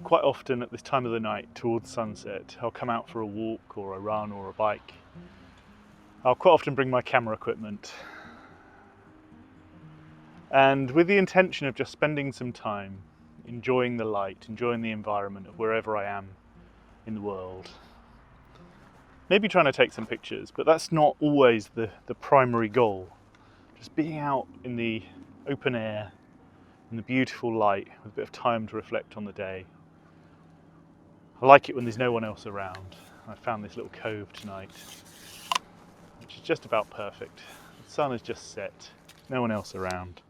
quite often at this time of the night towards sunset, I'll come out for a walk or a run or a bike. I'll quite often bring my camera equipment, and with the intention of just spending some time enjoying the light, enjoying the environment of wherever I am in the world. Maybe trying to take some pictures, but that's not always the primary goal. Just being out in the open air, in the beautiful light, with a bit of time to reflect on the day. I like it when there's no one else around. I found this little cove tonight, which is just about perfect. The sun has just set, no one else around.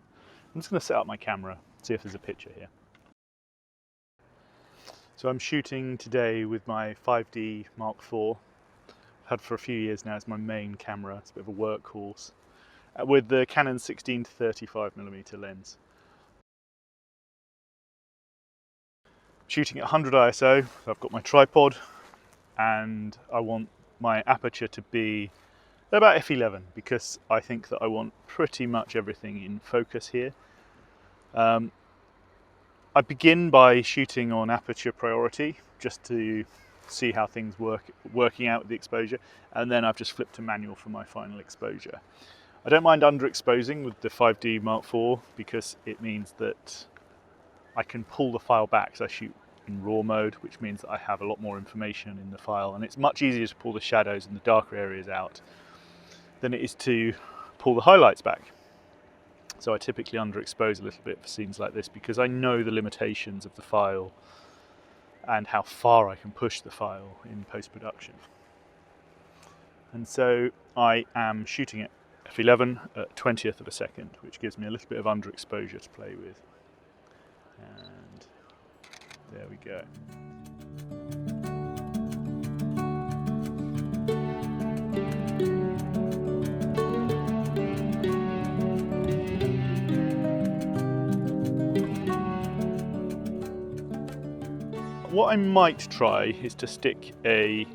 I'm just going to set up my camera, see if there's a picture here. So I'm shooting today with my 5D Mark IV. I've had for a few years now as my main camera. It's a bit of a workhorse, with the Canon 16 to 35mm lens. Shooting at 100 ISO, so I've got my tripod, and I want my aperture to be about f11 because I think that I want pretty much everything in focus here. I begin by shooting on aperture priority just to see how things working out with the exposure, and then I've just flipped to manual for my final exposure. I don't mind underexposing with the 5D Mark IV because it means that I can pull the file back, so I shoot in RAW mode, which means that I have a lot more information in the file, and it's much easier to pull the shadows and the darker areas out than it is to pull the highlights back. So I typically underexpose a little bit for scenes like this because I know the limitations of the file and how far I can push the file in post-production. And so I am shooting at f11 at 20th of a second, which gives me a little bit of underexposure to play with. And there we go. What I might try is to stick a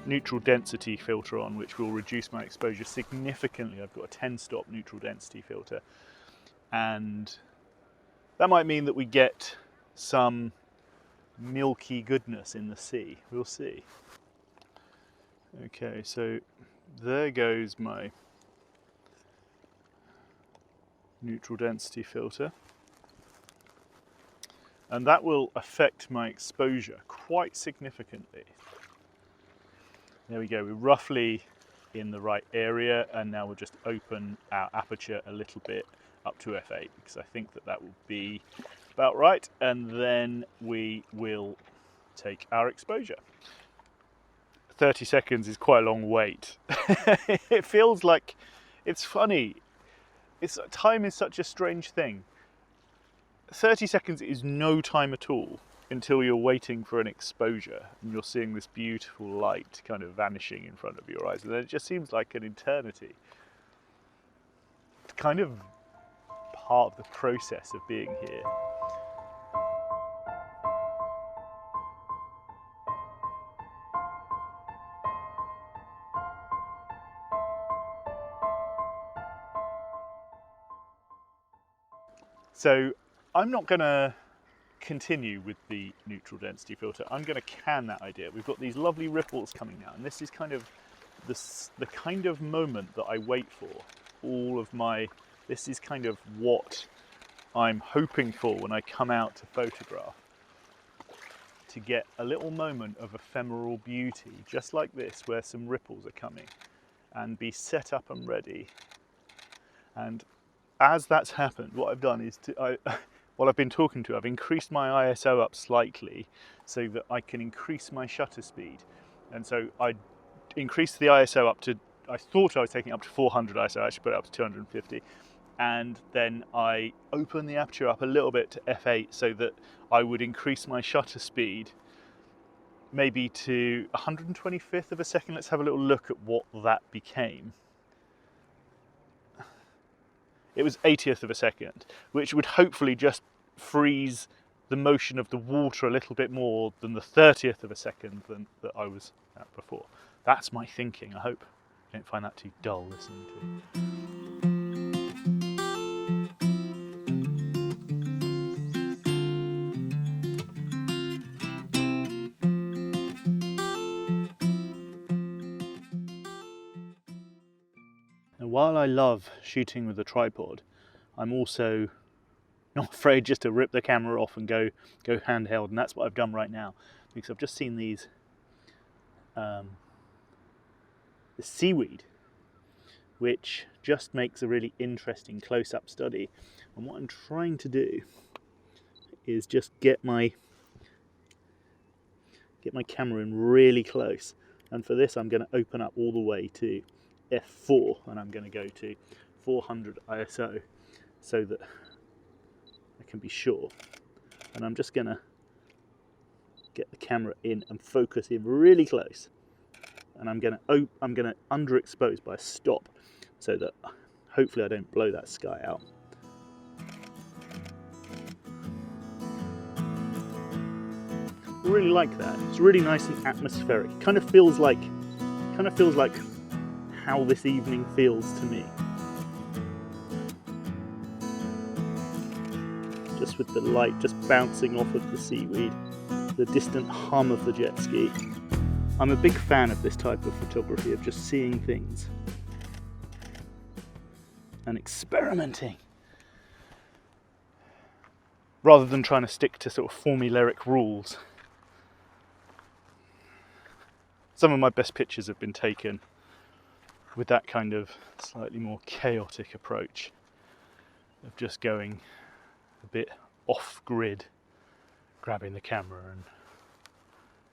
neutral density filter on, which will reduce my exposure significantly. I've got a 10-stop neutral density filter, and that might mean that we get some milky goodness in the sea. We'll see. Okay, so there goes my neutral density filter, and that will affect my exposure quite significantly. There we go, we're roughly in the right area, and now we'll just open our aperture a little bit up to f8 because I think that will be about right, and then we will take our exposure. 30 seconds is quite a long wait. It feels like, it's funny, time is such a strange thing. 30 seconds is no time at all until you're waiting for an exposure and you're seeing this beautiful light kind of vanishing in front of your eyes, and then it just seems like an eternity. It's kind of part of the process of being here. So I'm not going to continue with the neutral density filter. I'm going to can that idea. We've got these lovely ripples coming now, and this is kind of the kind of moment that I wait for. This is kind of what I'm hoping for when I come out to photograph, to get a little moment of ephemeral beauty, just like this, where some ripples are coming, and be set up and ready. And as that's happened, what I've done is, while I've been talking to, I've increased my ISO up slightly so that I can increase my shutter speed. And so I increased the ISO up to, I thought I was taking it up to 400 ISO, I actually put it up to 250. And then I opened the aperture up a little bit to f8 so that I would increase my shutter speed maybe to 125th of a second. Let's have a little look at what that became. It was 80th of a second, which would hopefully just freeze the motion of the water a little bit more than the 30th of a second that I was at before. That's my thinking. I hope you don't find that too dull listening to. And while I love shooting with a tripod, I'm also not afraid just to rip the camera off and go handheld, and that's what I've done right now, because I've just seen these the seaweed, which just makes a really interesting close-up study. And what I'm trying to do is just get my camera in really close, and for this I'm going to open up all the way to f4, and I'm going to go to 400 ISO so that I can be sure. And I'm just going to get the camera in and focus in really close, and I'm going to underexpose by a stop so that hopefully I don't blow that sky out. I really like that. It's really nice and atmospheric. Kind of feels like how this evening feels to me. Just with the light just bouncing off of the seaweed, the distant hum of the jet ski. I'm a big fan of this type of photography, of just seeing things and experimenting, rather than trying to stick to sort of formulaic rules. Some of my best pictures have been taken with that kind of slightly more chaotic approach of just going a bit off-grid, grabbing the camera and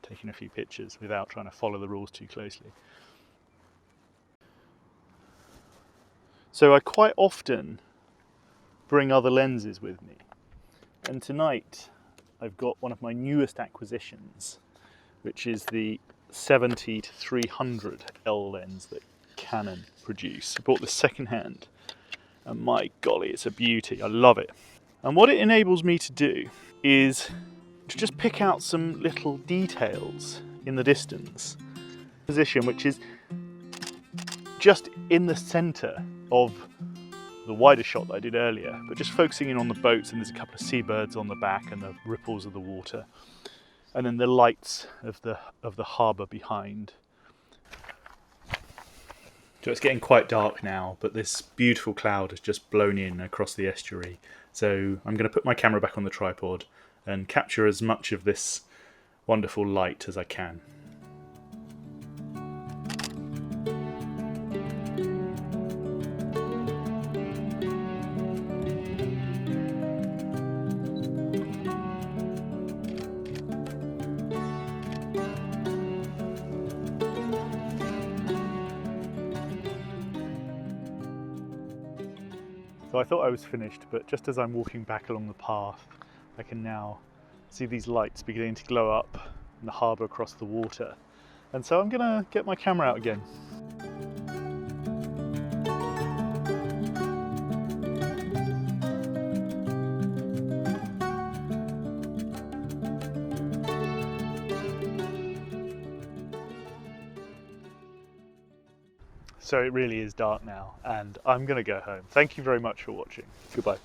taking a few pictures without trying to follow the rules too closely. So I quite often bring other lenses with me, and tonight I've got one of my newest acquisitions, which is the 70 to 300 L lens that Canon produce. I bought this second hand, and my golly, it's a beauty. I love it. And what it enables me to do is to just pick out some little details in the distance. Position which is just in the center of the wider shot that I did earlier, but just focusing in on the boats, and there's a couple of seabirds on the back and the ripples of the water, and then the lights of the harbour behind. So it's getting quite dark now, but this beautiful cloud has just blown in across the estuary. So I'm going to put my camera back on the tripod and capture as much of this wonderful light as I can. So I thought I was finished, but just as I'm walking back along the path, I can now see these lights beginning to glow up in the harbour across the water. And so I'm going to get my camera out again. So it really is dark now, and I'm going to go home. Thank you very much for watching. Goodbye.